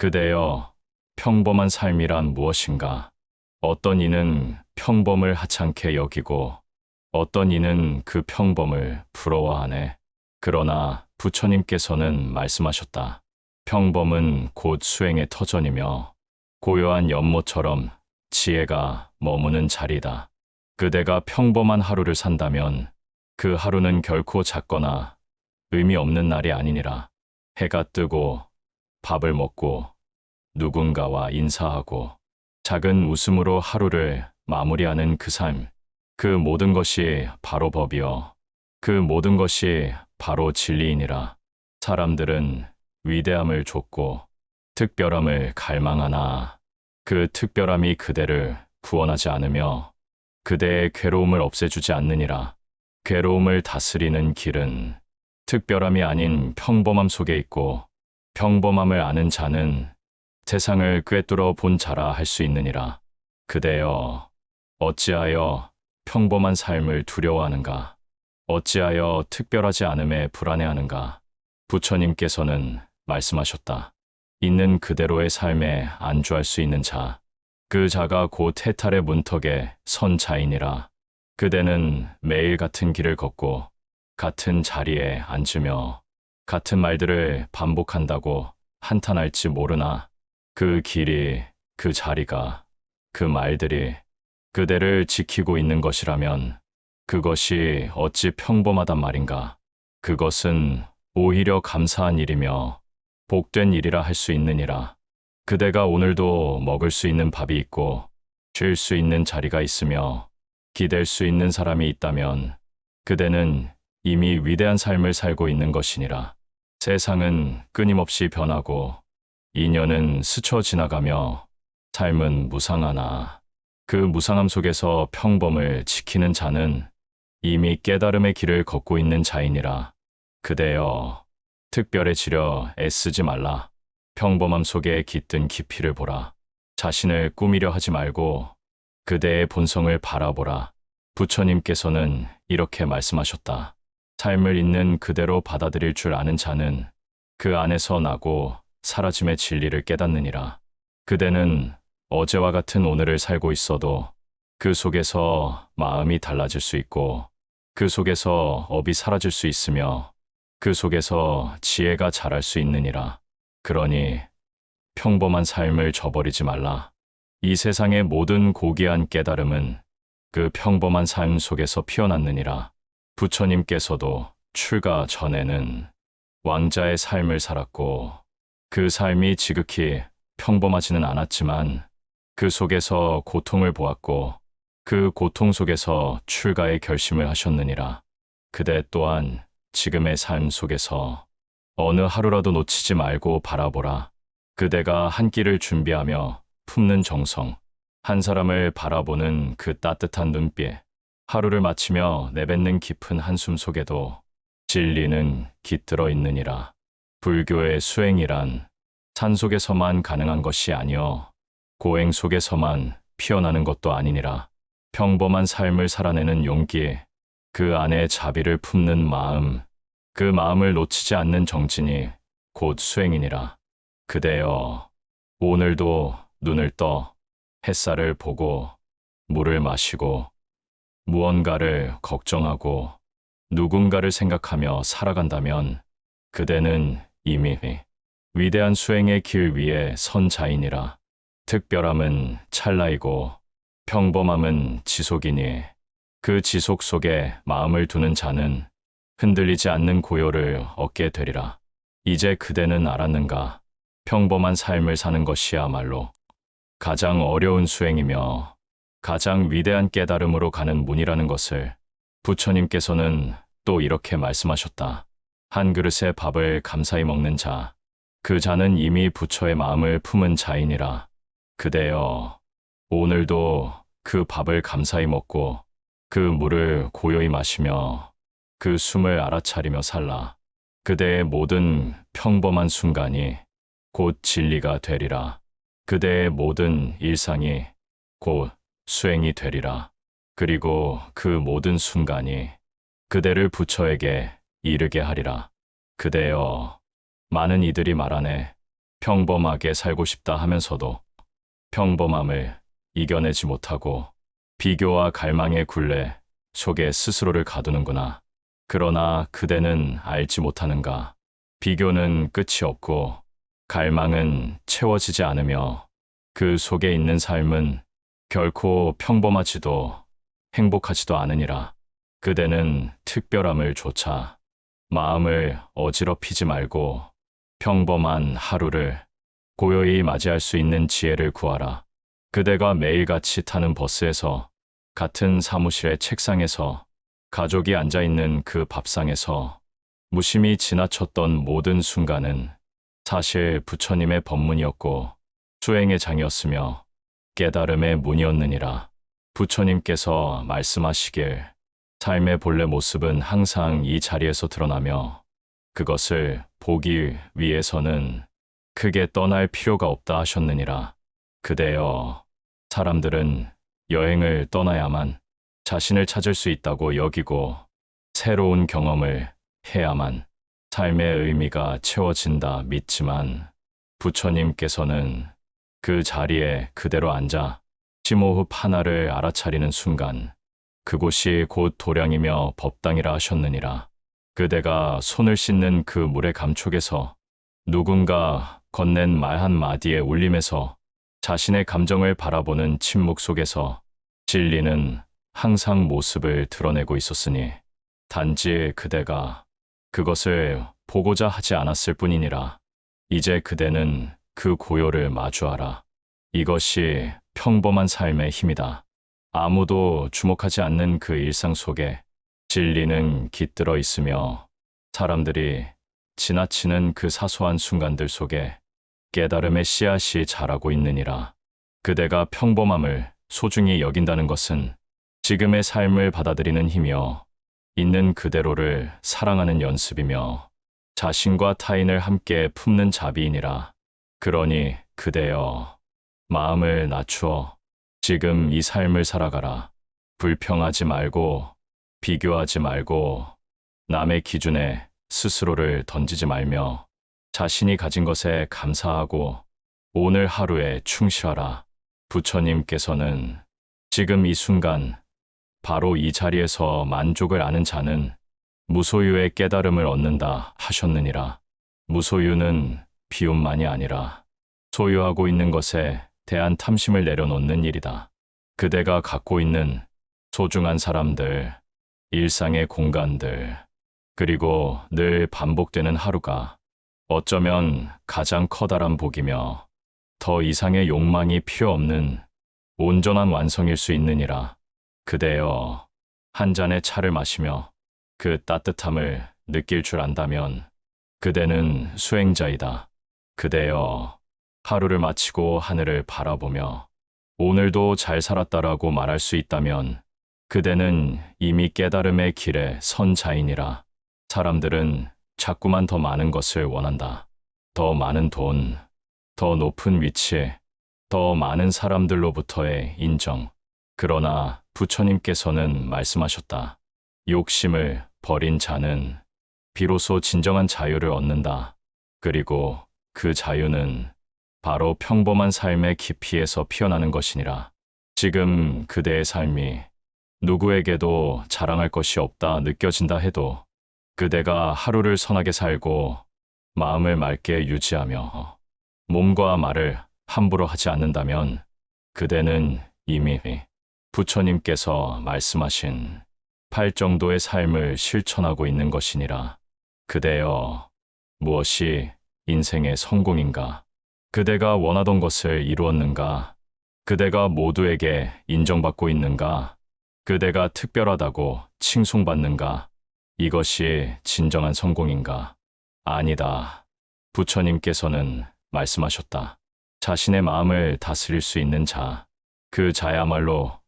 그대여, 평범한 삶이란 무엇인가? 어떤 이는 평범을 하찮게 여기고 어떤 이는 그 평범을 부러워하네. 그러나 부처님께서는 말씀하셨다. 평범은 곧 수행의 터전이며 고요한 연못처럼 지혜가 머무는 자리다. 그대가 평범한 하루를 산다면 그 하루는 결코 작거나 의미 없는 날이 아니니라. 해가 뜨고 밥을 먹고 누군가와 인사하고 작은 웃음으로 하루를 마무리하는 그 삶, 그 모든 것이 바로 법이요. 그 모든 것이 바로 진리이니라. 사람들은 위대함을 좇고 특별함을 갈망하나 그 특별함이 그대를 구원하지 않으며 그대의 괴로움을 없애주지 않느니라. 괴로움을 다스리는 길은 특별함이 아닌 평범함 속에 있고 평범함을 아는 자는 세상을 꿰뚫어 본 자라 할 수 있느니라. 그대여, 어찌하여 평범한 삶을 두려워하는가? 어찌하여 특별하지 않음에 불안해하는가? 부처님께서는 말씀하셨다. 있는 그대로의 삶에 안주할 수 있는 자, 그 자가 곧 해탈의 문턱에 선 자이니라. 그대는 매일 같은 길을 걷고 같은 자리에 앉으며 같은 말들을 반복한다고 한탄할지 모르나 그 길이, 그 자리가, 그 말들이 그대를 지키고 있는 것이라면 그것이 어찌 평범하단 말인가? 그것은 오히려 감사한 일이며 복된 일이라 할 수 있느니라. 그대가 오늘도 먹을 수 있는 밥이 있고 쉴 수 있는 자리가 있으며 기댈 수 있는 사람이 있다면 그대는 이미 위대한 삶을 살고 있는 것이니라. 세상은 끊임없이 변하고 인연은 스쳐 지나가며 삶은 무상하나 그 무상함 속에서 평범을 지키는 자는 이미 깨달음의 길을 걷고 있는 자이니라. 그대여, 특별해지려 애쓰지 말라. 평범함 속에 깃든 깊이를 보라. 자신을 꾸미려 하지 말고 그대의 본성을 바라보라. 부처님께서는 이렇게 말씀하셨다. 삶을 있는 그대로 받아들일 줄 아는 자는 그 안에서 나고 사라짐의 진리를 깨닫느니라. 그대는 어제와 같은 오늘을 살고 있어도 그 속에서 마음이 달라질 수 있고 그 속에서 업이 사라질 수 있으며 그 속에서 지혜가 자랄 수 있느니라. 그러니 평범한 삶을 저버리지 말라. 이 세상의 모든 고귀한 깨달음은 그 평범한 삶 속에서 피어났느니라. 부처님께서도 출가 전에는 왕자의 삶을 살았고 그 삶이 지극히 평범하지는 않았지만 그 속에서 고통을 보았고 그 고통 속에서 출가의 결심을 하셨느니라. 그대 또한 지금의 삶 속에서 어느 하루라도 놓치지 말고 바라보라. 그대가 한 끼를 준비하며 품는 정성, 한 사람을 바라보는 그 따뜻한 눈빛, 하루를 마치며 내뱉는 깊은 한숨 속에도 진리는 깃들어 있느니라. 불교의 수행이란 산 속에서만 가능한 것이 아니요 고행 속에서만 피어나는 것도 아니니라. 평범한 삶을 살아내는 용기, 그 안에 자비를 품는 마음, 그 마음을 놓치지 않는 정진이 곧 수행이니라. 그대여, 오늘도 눈을 떠 햇살을 보고 물을 마시고 무언가를 걱정하고 누군가를 생각하며 살아간다면 그대는 이미 위대한 수행의 길 위에 선 자이니라. 특별함은 찰나이고 평범함은 지속이니 그 지속 속에 마음을 두는 자는 흔들리지 않는 고요를 얻게 되리라. 이제 그대는 알았는가? 평범한 삶을 사는 것이야말로 가장 어려운 수행이며 가장 위대한 깨달음으로 가는 문이라는 것을. 부처님께서는 또 이렇게 말씀하셨다. 한 그릇의 밥을 감사히 먹는 자, 그 자는 이미 부처의 마음을 품은 자이니라. 그대여, 오늘도 그 밥을 감사히 먹고 그 물을 고요히 마시며 그 숨을 알아차리며 살라. 그대의 모든 평범한 순간이 곧 진리가 되리라. 그대의 모든 일상이 곧 수행이 되리라. 그리고 그 모든 순간이 그대를 부처에게 이르게 하리라. 그대여, 많은 이들이 말하네. 평범하게 살고 싶다 하면서도 평범함을 이겨내지 못하고 비교와 갈망의 굴레 속에 스스로를 가두는구나. 그러나 그대는 알지 못하는가. 비교는 끝이 없고 갈망은 채워지지 않으며 그 속에 있는 삶은 결코 평범하지도 행복하지도 않으니라. 그대는 특별함을 조차 마음을 어지럽히지 말고 평범한 하루를 고요히 맞이할 수 있는 지혜를 구하라. 그대가 매일같이 타는 버스에서, 같은 사무실의 책상에서, 가족이 앉아있는 그 밥상에서 무심히 지나쳤던 모든 순간은 사실 부처님의 법문이었고 수행의 장이었으며 깨달음의 문이었느니라. 부처님께서 말씀하시길 삶의 본래 모습은 항상 이 자리에서 드러나며 그것을 보기 위해서는 크게 떠날 필요가 없다 하셨느니라. 그대여, 사람들은 여행을 떠나야만 자신을 찾을 수 있다고 여기고 새로운 경험을 해야만 삶의 의미가 채워진다 믿지만 부처님께서는 그 자리에 그대로 앉아 심호흡 하나를 알아차리는 순간 그곳이 곧 도량이며 법당이라 하셨느니라. 그대가 손을 씻는 그 물의 감촉에서 누군가 건넨 말 한마디의 울림에서 자신의 감정을 바라보는 침묵 속에서 진리는 항상 모습을 드러내고 있었으니 단지 그대가 그것을 보고자 하지 않았을 뿐이니라. 이제 그대는 그 고요를 마주하라. 이것이 평범한 삶의 힘이다. 아무도 주목하지 않는 그 일상 속에 진리는 깃들어 있으며 사람들이 지나치는 그 사소한 순간들 속에 깨달음의 씨앗이 자라고 있느니라. 그대가 평범함을 소중히 여긴다는 것은 지금의 삶을 받아들이는 힘이요, 있는 그대로를 사랑하는 연습이며 자신과 타인을 함께 품는 자비이니라. 그러니 그대여, 마음을 낮추어 지금 이 삶을 살아가라. 불평하지 말고 비교하지 말고 남의 기준에 스스로를 던지지 말며 자신이 가진 것에 감사하고 오늘 하루에 충실하라. 부처님께서는 지금 이 순간 바로 이 자리에서 만족을 아는 자는 무소유의 깨달음을 얻는다 하셨느니라. 무소유는 비움만이 아니라 소유하고 있는 것에 대한 탐심을 내려놓는 일이다. 그대가 갖고 있는 소중한 사람들, 일상의 공간들, 그리고 늘 반복되는 하루가 어쩌면 가장 커다란 복이며 더 이상의 욕망이 필요 없는 온전한 완성일 수 있느니라. 그대여, 한 잔의 차를 마시며 그 따뜻함을 느낄 줄 안다면 그대는 수행자이다. 그대여, 하루를 마치고 하늘을 바라보며 오늘도 잘 살았다라고 말할 수 있다면 그대는 이미 깨달음의 길에 선 자이니라. 사람들은 자꾸만 더 많은 것을 원한다. 더 많은 돈, 더 높은 위치, 더 많은 사람들로부터의 인정. 그러나 부처님께서는 말씀하셨다. 욕심을 버린 자는 비로소 진정한 자유를 얻는다. 그리고 그 자유는 바로 평범한 삶의 깊이에서 피어나는 것이니라. 지금 그대의 삶이 누구에게도 자랑할 것이 없다 느껴진다 해도 그대가 하루를 선하게 살고 마음을 맑게 유지하며 몸과 말을 함부로 하지 않는다면 그대는 이미 부처님께서 말씀하신 8정도의 삶을 실천하고 있는 것이니라. 그대여, 무엇이 인생의 성공인가? 그대가 원하던 것을 이루었는가? 그대가 모두에게 인정받고 있는가? 그대가 특별하다고 칭송받는가? 이것이 진정한 성공인가? 아니다. 부처님께서는 말씀하셨다. 자신의 마음을 다스릴 수 있는 자, 그 자야말로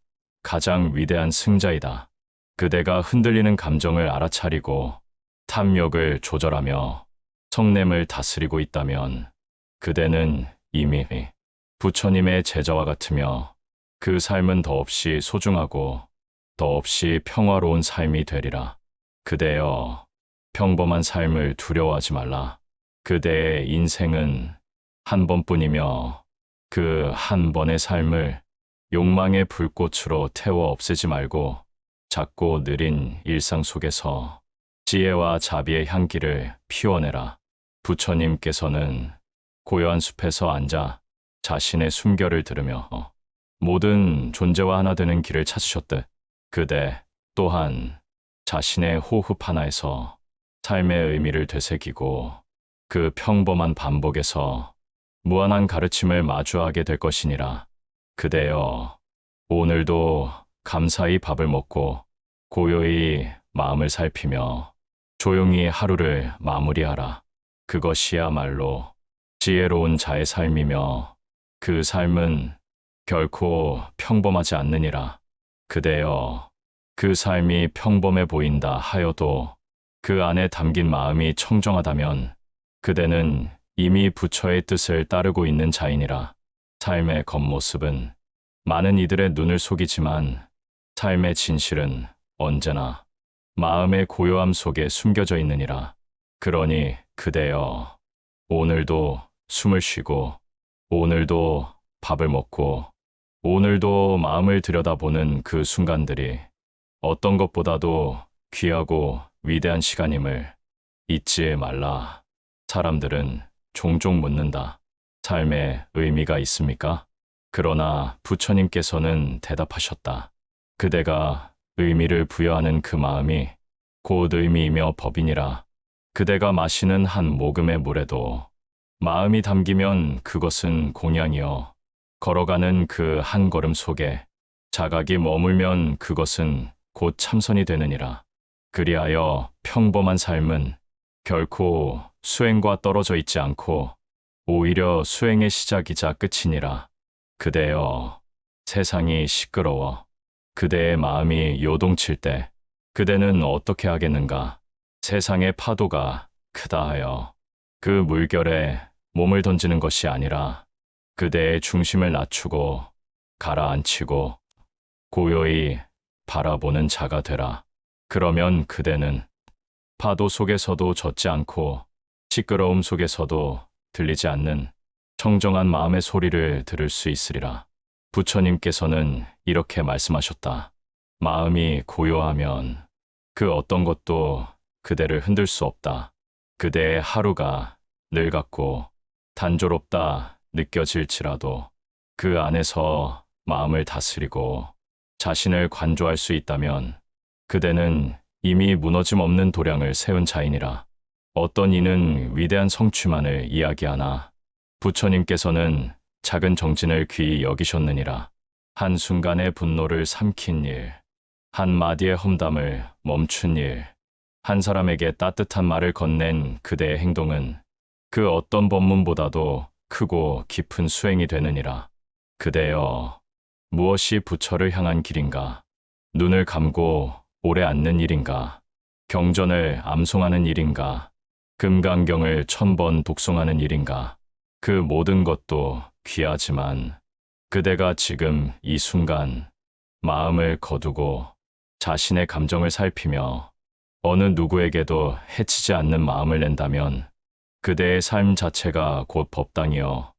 가장 위대한 승자이다. 그대가 흔들리는 감정을 알아차리고 탐욕을 조절하며 성냄을 다스리고 있다면 그대는 이미 부처님의 제자와 같으며 그 삶은 더없이 소중하고 더없이 평화로운 삶이 되리라. 그대여, 평범한 삶을 두려워하지 말라. 그대의 인생은 한 번뿐이며 그 한 번의 삶을 욕망의 불꽃으로 태워 없애지 말고 작고 느린 일상 속에서 지혜와 자비의 향기를 피워내라. 부처님께서는 고요한 숲에서 앉아 자신의 숨결을 들으며 모든 존재와 하나 되는 길을 찾으셨듯 그대 또한 자신의 호흡 하나에서 삶의 의미를 되새기고 그 평범한 반복에서 무한한 가르침을 마주하게 될 것이니라. 그대여, 오늘도 감사히 밥을 먹고 고요히 마음을 살피며 조용히 하루를 마무리하라. 그것이야말로 지혜로운 자의 삶이며 그 삶은 결코 평범하지 않느니라. 그대여, 그 삶이 평범해 보인다 하여도 그 안에 담긴 마음이 청정하다면 그대는 이미 부처의 뜻을 따르고 있는 자이니라. 삶의 겉모습은 많은 이들의 눈을 속이지만 삶의 진실은 언제나 마음의 고요함 속에 숨겨져 있느니라. 그러니 그대여, 오늘도 숨을 쉬고 오늘도 밥을 먹고 오늘도 마음을 들여다보는 그 순간들이 어떤 것보다도 귀하고 위대한 시간임을 잊지 말라. 사람들은 종종 묻는다. 삶에 의미가 있습니까? 그러나 부처님께서는 대답하셨다. 그대가 의미를 부여하는 그 마음이 곧 의미이며 법이니라. 그대가 마시는 한 모금의 물에도 마음이 담기면 그것은 공양이요. 걸어가는 그 한 걸음 속에 자각이 머물면 그것은 곧 참선이 되느니라. 그리하여 평범한 삶은 결코 수행과 떨어져 있지 않고 오히려 수행의 시작이자 끝이니라. 그대여, 세상이 시끄러워 그대의 마음이 요동칠 때 그대는 어떻게 하겠는가? 세상의 파도가 크다 하여 그 물결에 몸을 던지는 것이 아니라 그대의 중심을 낮추고 가라앉히고 고요히 바라보는 자가 되라. 그러면 그대는 파도 속에서도 젖지 않고 시끄러움 속에서도 들리지 않는 청정한 마음의 소리를 들을 수 있으리라. 부처님께서는 이렇게 말씀하셨다. 마음이 고요하면 그 어떤 것도 그대를 흔들 수 없다. 그대의 하루가 늙었고 단조롭다 느껴질지라도 그 안에서 마음을 다스리고 자신을 관조할 수 있다면 그대는 이미 무너짐 없는 도량을 세운 자이니라. 어떤 이는 위대한 성취만을 이야기하나 부처님께서는 작은 정진을 귀히 여기셨느니라. 한순간의 분노를 삼킨 일, 한마디의 험담을 멈춘 일, 한 사람에게 따뜻한 말을 건넨 그대의 행동은 그 어떤 법문보다도 크고 깊은 수행이 되느니라. 그대여, 무엇이 부처를 향한 길인가? 눈을 감고 오래 앉는 일인가? 경전을 암송하는 일인가? 금강경을 1000번 독송하는 일인가? 그 모든 것도 귀하지만 그대가 지금 이 순간 마음을 거두고 자신의 감정을 살피며 어느 누구에게도 해치지 않는 마음을 낸다면 그대의 삶 자체가 곧 법당이요.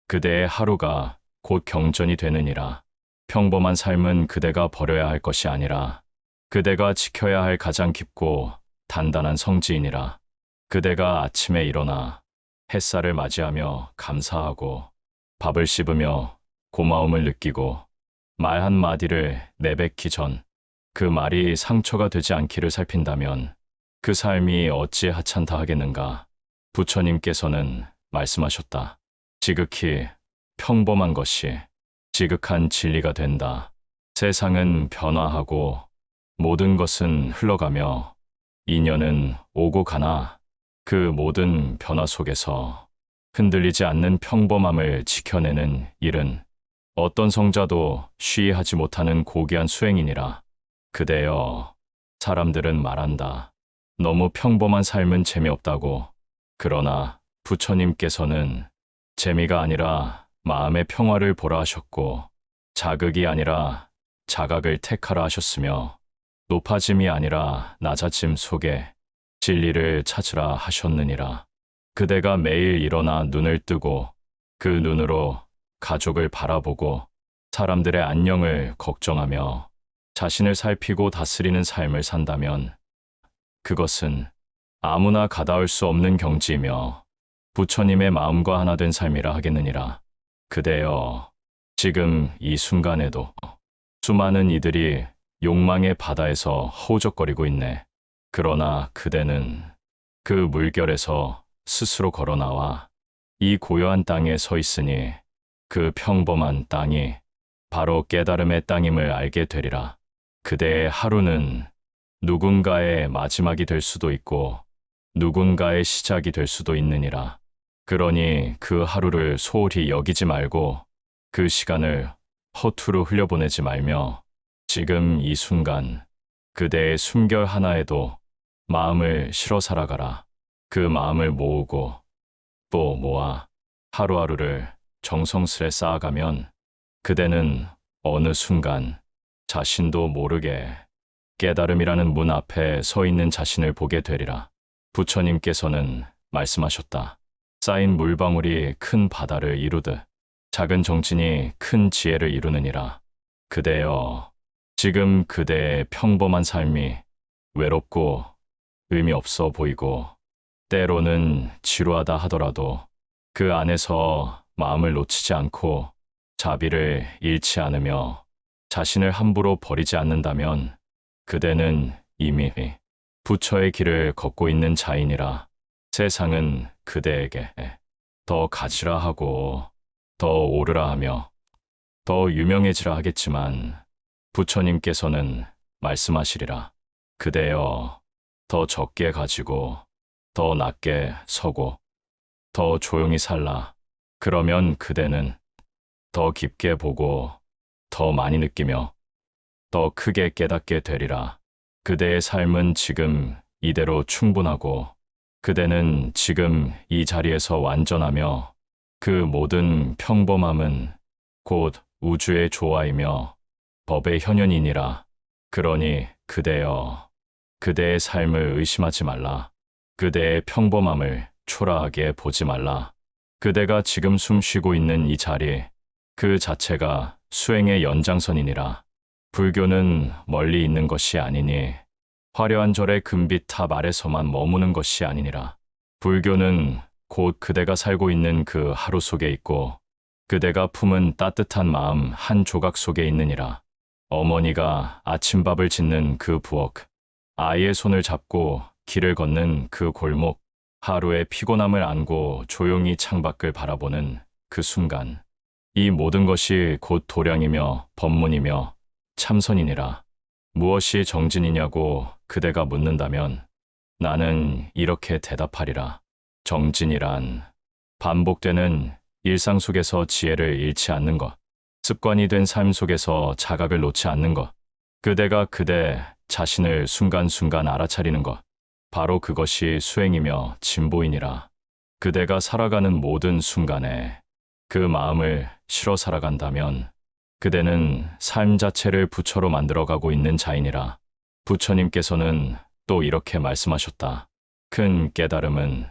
그대의 하루가 곧 경전이 되느니라. 평범한 삶은 그대가 버려야 할 것이 아니라 그대가 지켜야 할 가장 깊고 단단한 성지이니라. 그대가 아침에 일어나 햇살을 맞이하며 감사하고 밥을 씹으며 고마움을 느끼고 말 한마디를 내뱉기 전 그 말이 상처가 되지 않기를 살핀다면 그 삶이 어찌 하찮다 하겠는가? 부처님께서는 말씀하셨다. 지극히 평범한 것이 지극한 진리가 된다. 세상은 변화하고 모든 것은 흘러가며 인연은 오고 가나 그 모든 변화 속에서 흔들리지 않는 평범함을 지켜내는 일은 어떤 성자도 쉬이 하지 못하는 고귀한 수행이니라. 그대여, 사람들은 말한다. 너무 평범한 삶은 재미없다고. 그러나 부처님께서는 재미가 아니라 마음의 평화를 보라 하셨고 자극이 아니라 자각을 택하라 하셨으며 높아짐이 아니라 낮아짐 속에 진리를 찾으라 하셨느니라. 그대가 매일 일어나 눈을 뜨고 그 눈으로 가족을 바라보고 사람들의 안녕을 걱정하며 자신을 살피고 다스리는 삶을 산다면 그것은 아무나 가다울 수 없는 경지이며 부처님의 마음과 하나 된 삶이라 하겠느니라. 그대여, 지금 이 순간에도 수많은 이들이 욕망의 바다에서 허우적거리고 있네. 그러나 그대는 그 물결에서 스스로 걸어 나와 이 고요한 땅에 서 있으니 그 평범한 땅이 바로 깨달음의 땅임을 알게 되리라. 그대의 하루는 누군가의 마지막이 될 수도 있고 누군가의 시작이 될 수도 있느니라. 그러니 그 하루를 소홀히 여기지 말고 그 시간을 허투루 흘려보내지 말며 지금 이 순간 그대의 숨결 하나에도 마음을 실어 살아가라. 그 마음을 모으고 또 모아 하루하루를 정성스레 쌓아가면 그대는 어느 순간 자신도 모르게 깨달음이라는 문 앞에 서 있는 자신을 보게 되리라. 부처님께서는 말씀하셨다. 쌓인 물방울이 큰 바다를 이루듯 작은 정진이 큰 지혜를 이루느니라. 그대여, 지금 그대의 평범한 삶이 외롭고 의미 없어 보이고 때로는 지루하다 하더라도 그 안에서 마음을 놓치지 않고 자비를 잃지 않으며 자신을 함부로 버리지 않는다면 그대는 이미 부처의 길을 걷고 있는 자이니라. 세상은 그대에게 더 가지라 하고 더 오르라 하며 더 유명해지라 하겠지만 부처님께서는 말씀하시리라. 그대여, 더 적게 가지고 더 낮게 서고 더 조용히 살라. 그러면 그대는 더 깊게 보고 더 많이 느끼며 더 크게 깨닫게 되리라. 그대의 삶은 지금 이대로 충분하고 그대는 지금 이 자리에서 완전하며 그 모든 평범함은 곧 우주의 조화이며 법의 현현이니라. 그러니 그대여, 그대의 삶을 의심하지 말라. 그대의 평범함을 초라하게 보지 말라. 그대가 지금 숨 쉬고 있는 이 자리, 그 자체가 수행의 연장선이니라. 불교는 멀리 있는 것이 아니니 화려한 절의 금빛 탑 아래서만 머무는 것이 아니니라. 불교는 곧 그대가 살고 있는 그 하루 속에 있고 그대가 품은 따뜻한 마음 한 조각 속에 있느니라. 어머니가 아침밥을 짓는 그 부엌, 아이의 손을 잡고 길을 걷는 그 골목, 하루의 피곤함을 안고 조용히 창밖을 바라보는 그 순간, 이 모든 것이 곧 도량이며 법문이며 참선이니라. 무엇이 정진이냐고 그대가 묻는다면 나는 이렇게 대답하리라. 정진이란 반복되는 일상 속에서 지혜를 잃지 않는 것, 습관이 된 삶 속에서 자각을 놓지 않는 것, 그대가 그대 자신을 순간순간 알아차리는 것, 바로 그것이 수행이며 진보이니라. 그대가 살아가는 모든 순간에 그 마음을 실어 살아간다면 그대는 삶 자체를 부처로 만들어가고 있는 자이니라. 부처님께서는 또 이렇게 말씀하셨다. 큰 깨달음은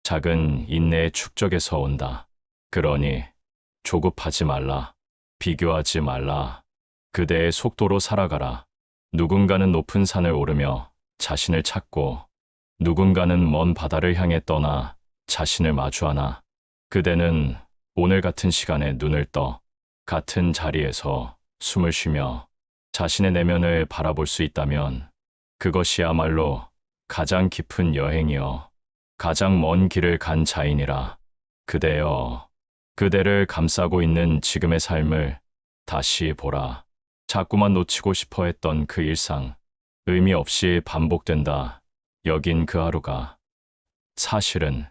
작은 인내의 축적에서 온다. 그러니 조급하지 말라. 비교하지 말라. 그대의 속도로 살아가라. 누군가는 높은 산을 오르며 자신을 찾고 누군가는 먼 바다를 향해 떠나 자신을 마주하나 그대는 오늘 같은 시간에 눈을 떠 같은 자리에서 숨을 쉬며 자신의 내면을 바라볼 수 있다면 그것이야말로 가장 깊은 여행이여 가장 먼 길을 간 자이니라. 그대여, 그대를 감싸고 있는 지금의 삶을 다시 보라. 자꾸만 놓치고 싶어 했던 그 일상, 의미 없이 반복된다. 여긴 그 하루가 사실은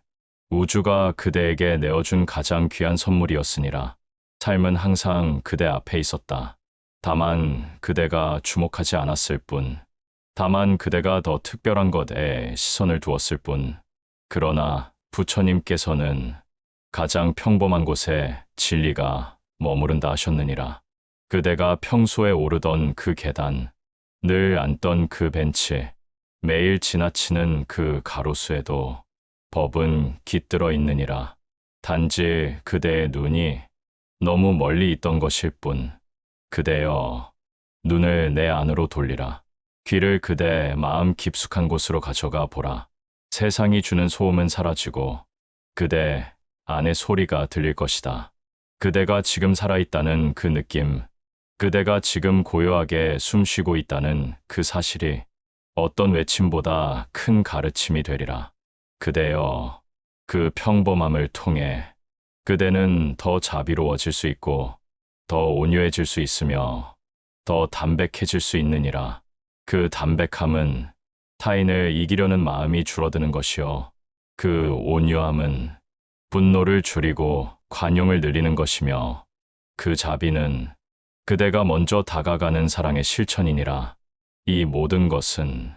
우주가 그대에게 내어준 가장 귀한 선물이었으니라. 삶은 항상 그대 앞에 있었다. 다만 그대가 주목하지 않았을 뿐, 다만 그대가 더 특별한 것에 시선을 두었을 뿐. 그러나 부처님께서는 가장 평범한 곳에 진리가 머무른다 하셨느니라. 그대가 평소에 오르던 그 계단, 늘 앉던 그 벤치, 매일 지나치는 그 가로수에도 법은 깃들어 있느니라. 단지 그대의 눈이 너무 멀리 있던 것일 뿐. 그대여, 눈을 내 안으로 돌리라. 귀를 그대 마음 깊숙한 곳으로 가져가 보라. 세상이 주는 소음은 사라지고 그대 안의 소리가 들릴 것이다. 그대가 지금 살아있다는 그 느낌, 그대가 지금 고요하게 숨 쉬고 있다는 그 사실이 어떤 외침보다 큰 가르침이 되리라. 그대여, 그 평범함을 통해 그대는 더 자비로워질 수 있고 더 온유해질 수 있으며 더 담백해질 수 있느니라. 그 담백함은 타인을 이기려는 마음이 줄어드는 것이요. 그 온유함은 분노를 줄이고 관용을 늘리는 것이며 그 자비는 그대가 먼저 다가가는 사랑의 실천이니라. 이 모든 것은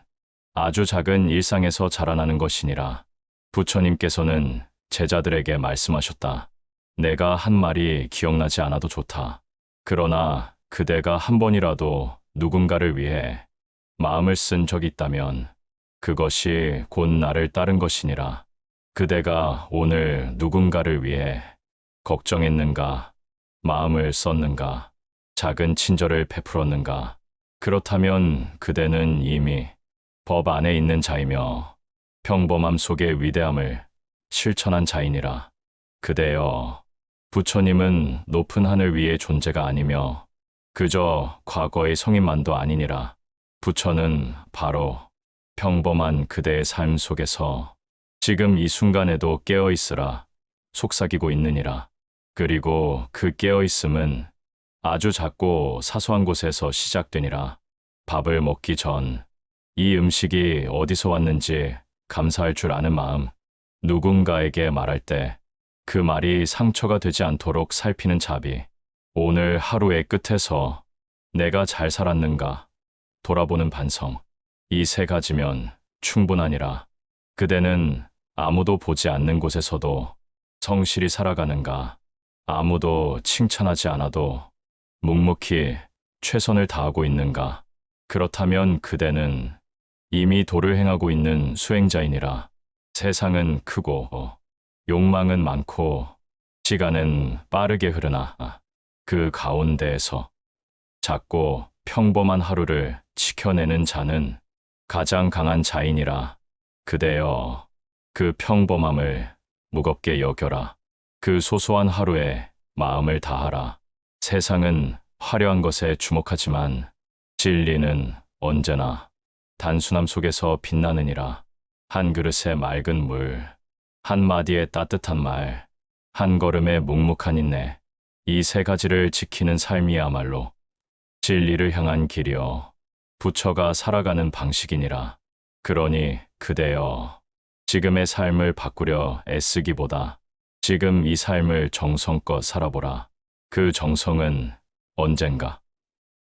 아주 작은 일상에서 자라나는 것이니라. 부처님께서는 제자들에게 말씀하셨다. 내가 한 말이 기억나지 않아도 좋다. 그러나 그대가 한 번이라도 누군가를 위해 마음을 쓴 적이 있다면 그것이 곧 나를 따른 것이니라. 그대가 오늘 누군가를 위해 걱정했는가, 마음을 썼는가, 작은 친절을 베풀었는가. 그렇다면 그대는 이미 법 안에 있는 자이며 평범함 속의 위대함을 실천한 자이니라. 그대여, 부처님은 높은 하늘 위의 존재가 아니며 그저 과거의 성인만도 아니니라. 부처는 바로 평범한 그대의 삶 속에서 지금 이 순간에도 깨어 있으라 속삭이고 있느니라. 그리고 그 깨어 있음은 아주 작고 사소한 곳에서 시작되니라. 밥을 먹기 전 이 음식이 어디서 왔는지 감사할 줄 아는 마음, 누군가에게 말할 때 그 말이 상처가 되지 않도록 살피는 자비, 오늘 하루의 끝에서 내가 잘 살았는가 돌아보는 반성, 이 세 가지면 충분하니라. 그대는 아무도 보지 않는 곳에서도 성실히 살아가는가, 아무도 칭찬하지 않아도 묵묵히 최선을 다하고 있는가. 그렇다면 그대는 이미 도를 행하고 있는 수행자이니라. 세상은 크고 욕망은 많고 시간은 빠르게 흐르나 그 가운데에서 작고 평범한 하루를 지켜내는 자는 가장 강한 자이니라. 그대여, 그 평범함을 무겁게 여겨라. 그 소소한 하루에 마음을 다하라. 세상은 화려한 것에 주목하지만 진리는 언제나 단순함 속에서 빛나느니라. 한 그릇의 맑은 물, 한 마디의 따뜻한 말, 한 걸음의 묵묵한 인내, 이 세 가지를 지키는 삶이야말로 진리를 향한 길이요 부처가 살아가는 방식이니라. 그러니 그대여, 지금의 삶을 바꾸려 애쓰기보다 지금 이 삶을 정성껏 살아보라. 그 정성은 언젠가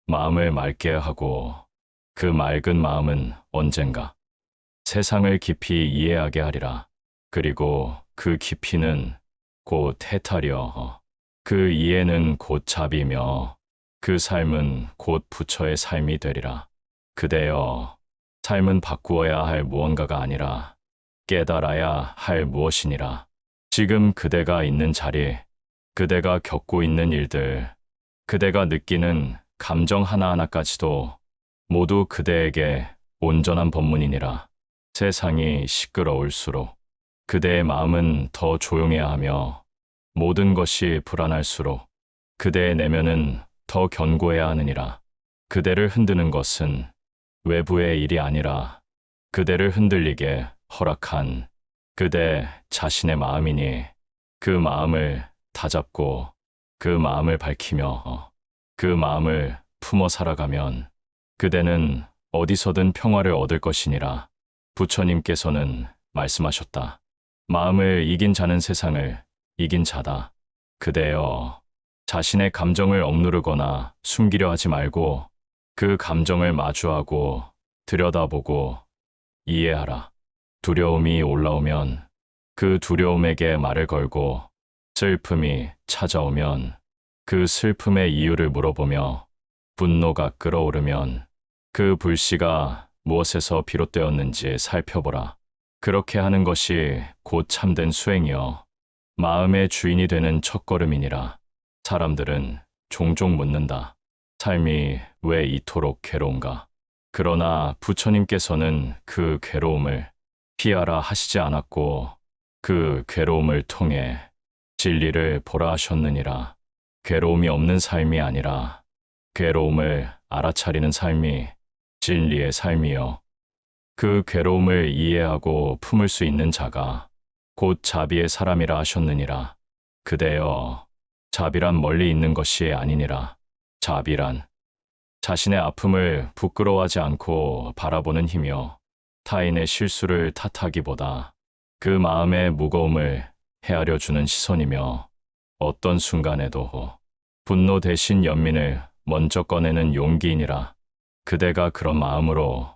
마음을 맑게 하고 그 맑은 마음은 언젠가 세상을 깊이 이해하게 하리라. 그리고 그 깊이는 곧 해탈이여 그 이해는 곧 자비며 그 삶은 곧 부처의 삶이 되리라. 그대여, 삶은 바꾸어야 할 무언가가 아니라 깨달아야 할 무엇이니라. 지금 그대가 있는 자리, 그대가 겪고 있는 일들, 그대가 느끼는 감정 하나하나까지도 모두 그대에게 온전한 법문이니라. 세상이 시끄러울수록 그대의 마음은 더 조용해야 하며 모든 것이 불안할수록 그대의 내면은 더 견고해야 하느니라. 그대를 흔드는 것은 외부의 일이 아니라 그대를 흔들리게 허락한 그대 자신의 마음이니 그 마음을 다잡고 그 마음을 밝히며 그 마음을 품어 살아가면 그대는 어디서든 평화를 얻을 것이니라. 부처님께서는 말씀하셨다. 마음을 이긴 자는 세상을 이긴 자다. 그대여, 자신의 감정을 억누르거나 숨기려 하지 말고 그 감정을 마주하고 들여다보고 이해하라. 두려움이 올라오면 그 두려움에게 말을 걸고 슬픔이 찾아오면 그 슬픔의 이유를 물어보며 분노가 끓어오르면 그 불씨가 무엇에서 비롯되었는지 살펴보라. 그렇게 하는 것이 곧 참된 수행이여 마음의 주인이 되는 첫걸음이니라. 사람들은 종종 묻는다. 삶이 왜 이토록 괴로운가? 그러나 부처님께서는 그 괴로움을 피하라 하시지 않았고 그 괴로움을 통해 진리를 보라 하셨느니라. 괴로움이 없는 삶이 아니라 괴로움을 알아차리는 삶이 진리의 삶이요. 그 괴로움을 이해하고 품을 수 있는 자가 곧 자비의 사람이라 하셨느니라. 그대여, 자비란 멀리 있는 것이 아니니라. 자비란 자신의 아픔을 부끄러워하지 않고 바라보는 힘이요. 타인의 실수를 탓하기보다 그 마음의 무거움을 헤아려 주는 시선이며 어떤 순간에도 분노 대신 연민을 먼저 꺼내는 용기이니라. 그대가 그런 마음으로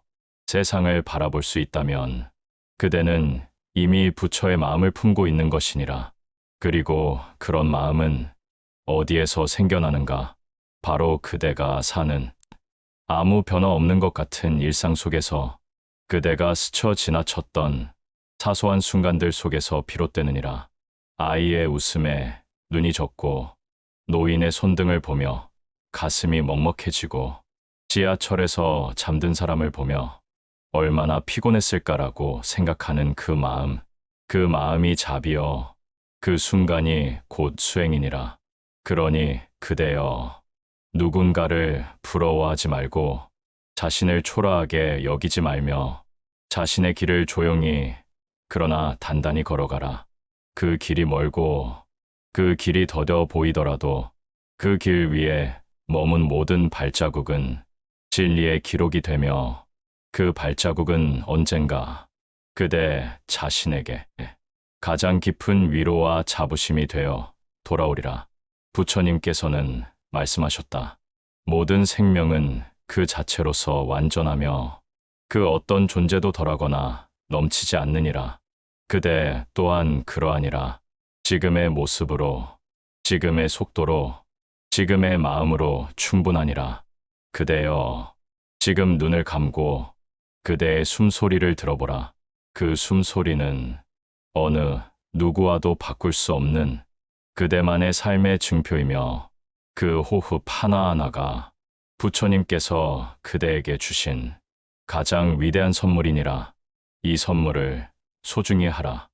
세상을 바라볼 수 있다면 그대는 이미 부처의 마음을 품고 있는 것이니라. 그리고 그런 마음은 어디에서 생겨나는가? 바로 그대가 사는 아무 변화 없는 것 같은 일상 속에서 그대가 스쳐 지나쳤던 사소한 순간들 속에서 비롯되느니라. 아이의 웃음에 눈이 젖고 노인의 손등을 보며 가슴이 먹먹해지고 지하철에서 잠든 사람을 보며 얼마나 피곤했을까라고 생각하는 그 마음, 그 마음이 자비여, 그 순간이 곧 수행이니라. 그러니 그대여, 누군가를 부러워하지 말고 자신을 초라하게 여기지 말며 자신의 길을 조용히 그러나 단단히 걸어가라. 그 길이 멀고 그 길이 더뎌 보이더라도 그 길 위에 머문 모든 발자국은 진리의 기록이 되며 그 발자국은 언젠가 그대 자신에게 가장 깊은 위로와 자부심이 되어 돌아오리라. 부처님께서는 말씀하셨다. 모든 생명은 그 자체로서 완전하며 그 어떤 존재도 덜하거나 넘치지 않느니라. 그대 또한 그러하니라. 지금의 모습으로, 지금의 속도로, 지금의 마음으로 충분하니라. 그대여, 지금 눈을 감고 그대의 숨소리를 들어보라. 그 숨소리는 어느 누구와도 바꿀 수 없는 그대만의 삶의 증표이며 그 호흡 하나하나가 부처님께서 그대에게 주신 가장 위대한 선물이니라. 이 선물을 소중히 하라.